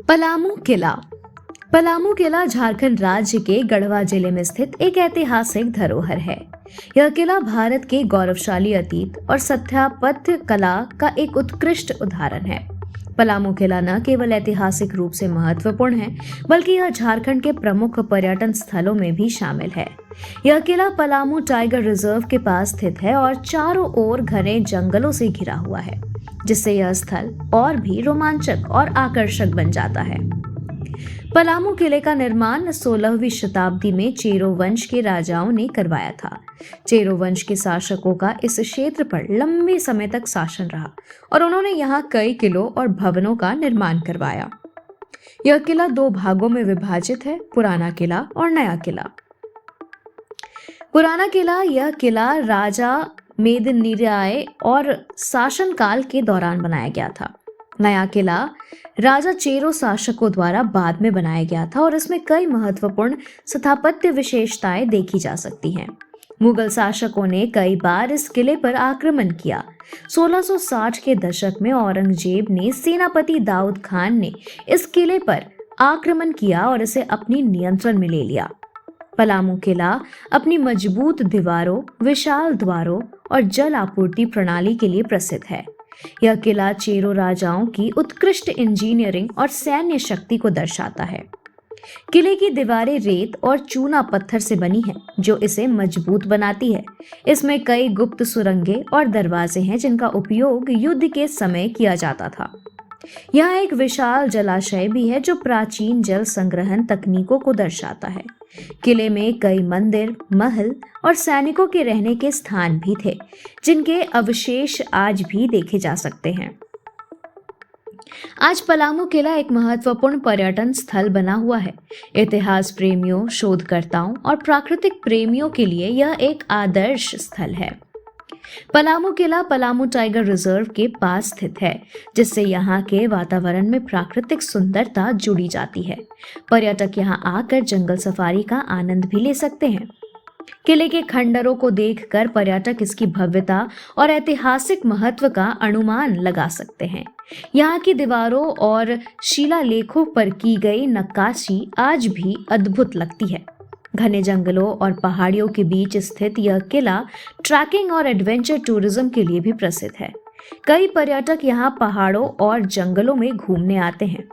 पलामू किला। पलामू किला झारखंड राज्य के गढ़वा जिले में स्थित एक ऐतिहासिक धरोहर है। यह किला भारत के गौरवशाली अतीत और स्थापत्य कला का एक उत्कृष्ट उदाहरण है। पलामू किला न केवल ऐतिहासिक रूप से महत्वपूर्ण है, बल्कि यह झारखंड के प्रमुख पर्यटन स्थलों में भी शामिल है। यह किला पलामू टाइगर रिजर्व के पास स्थित है और चारों ओर घने जंगलों से घिरा हुआ है, जिससे यह स्थल और भी रोमांचक और आकर्षक बन जाता है। पलामू किले का निर्माण 16वीं शताब्दी में चेरो वंश के राजाओं ने करवाया था। चेरो वंश के शासकों का इस क्षेत्र पर लंबे समय तक शासन रहा और उन्होंने यहाँ कई किलों और भवनों का निर्माण करवाया। यह किला 2 भागों में विभाजित है, पुराना किला और नया किला। पुराना किला, यह किला राजा मेदिनीराय और शासनकाल के दौरान बनाया गया था। नया किला राजा चेरो शासकों द्वारा बाद में बनाया गया था और इसमें कई महत्वपूर्ण स्थापत्य विशेषताएं देखी जा सकती हैं। मुगल शासकों ने कई बार इस किले पर आक्रमण किया। 1660 के दशक में औरंगजेब ने सेनापति दाऊद खान ने इस किले पर आक्रमण किया और इसे अपने नियंत्रण में ले लिया। पलामू किला अपनी मजबूत दीवारों, विशाल द्वारों और जल आपूर्ति प्रणाली के लिए प्रसिद्ध है। यह किला चेरो राजाओं की उत्कृष्ट इंजीनियरिंग और सैन्य शक्ति को दर्शाता है। किले की दीवारें रेत और चूना पत्थर से बनी है, जो इसे मजबूत बनाती है। इसमें कई गुप्त सुरंगें और दरवाजे हैं, जिनका उपयोग युद्ध के समय किया जाता था। यहाँ एक विशाल जलाशय भी है, जो प्राचीन जल संग्रहण तकनीकों को दर्शाता है। किले में कई मंदिर, महल और सैनिकों के रहने के स्थान भी थे, जिनके अवशेष आज भी देखे जा सकते हैं। आज पलामू किला एक महत्वपूर्ण पर्यटन स्थल बना हुआ है। इतिहास प्रेमियों, शोधकर्ताओं और प्राकृतिक प्रेमियों के लिए यह एक आदर्श स्थल है। पलामू किला पलामू टाइगर रिजर्व के पास स्थित है, जिससे यहाँ के वातावरण में प्राकृतिक सुंदरता जुड़ी जाती है। पर्यटक यहाँ आकर जंगल सफारी का आनंद भी ले सकते हैं। किले के खंडरों को देखकर पर्यटक इसकी भव्यता और ऐतिहासिक महत्व का अनुमान लगा सकते हैं। यहाँ की दीवारों और शिलालेखों पर की गई नक्काशी आज भी अद्भुत लगती है। घने जंगलों और पहाड़ियों के बीच स्थित यह किला ट्रैकिंग और एडवेंचर टूरिज्म के लिए भी प्रसिद्ध है। कई पर्यटक यहाँ पहाड़ों और जंगलों में घूमने आते हैं।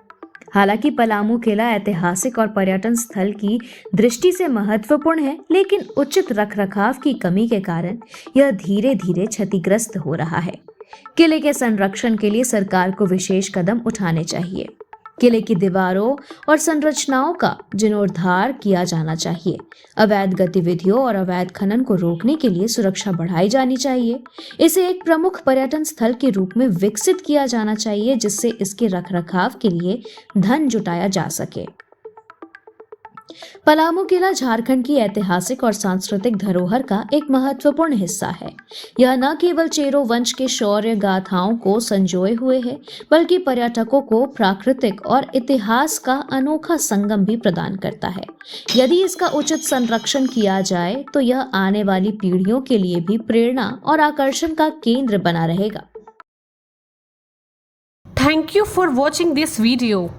हालांकि पलामू किला ऐतिहासिक और पर्यटन स्थल की दृष्टि से महत्वपूर्ण है, लेकिन उचित रखरखाव की कमी के कारण यह धीरे धीरे क्षतिग्रस्त हो रहा है। किले के संरक्षण के लिए सरकार को विशेष कदम उठाने चाहिए। किले की दीवारों और संरचनाओं का जीर्णोद्धार किया जाना चाहिए। अवैध गतिविधियों और अवैध खनन को रोकने के लिए सुरक्षा बढ़ाई जानी चाहिए। इसे एक प्रमुख पर्यटन स्थल के रूप में विकसित किया जाना चाहिए, जिससे इसके रखरखाव के लिए धन जुटाया जा सके। पलामू किला झारखंड की ऐतिहासिक और सांस्कृतिक धरोहर का एक महत्वपूर्ण हिस्सा है। यह न केवल चेरो वंश के शौर्य गाथाओं को संजोए हुए है, बल्कि पर्यटकों को प्राकृतिक और इतिहास का अनोखा संगम भी प्रदान करता है। यदि इसका उचित संरक्षण किया जाए तो यह आने वाली पीढ़ियों के लिए भी प्रेरणा और आकर्षण का केंद्र बना रहेगा। Thank you for watching this video.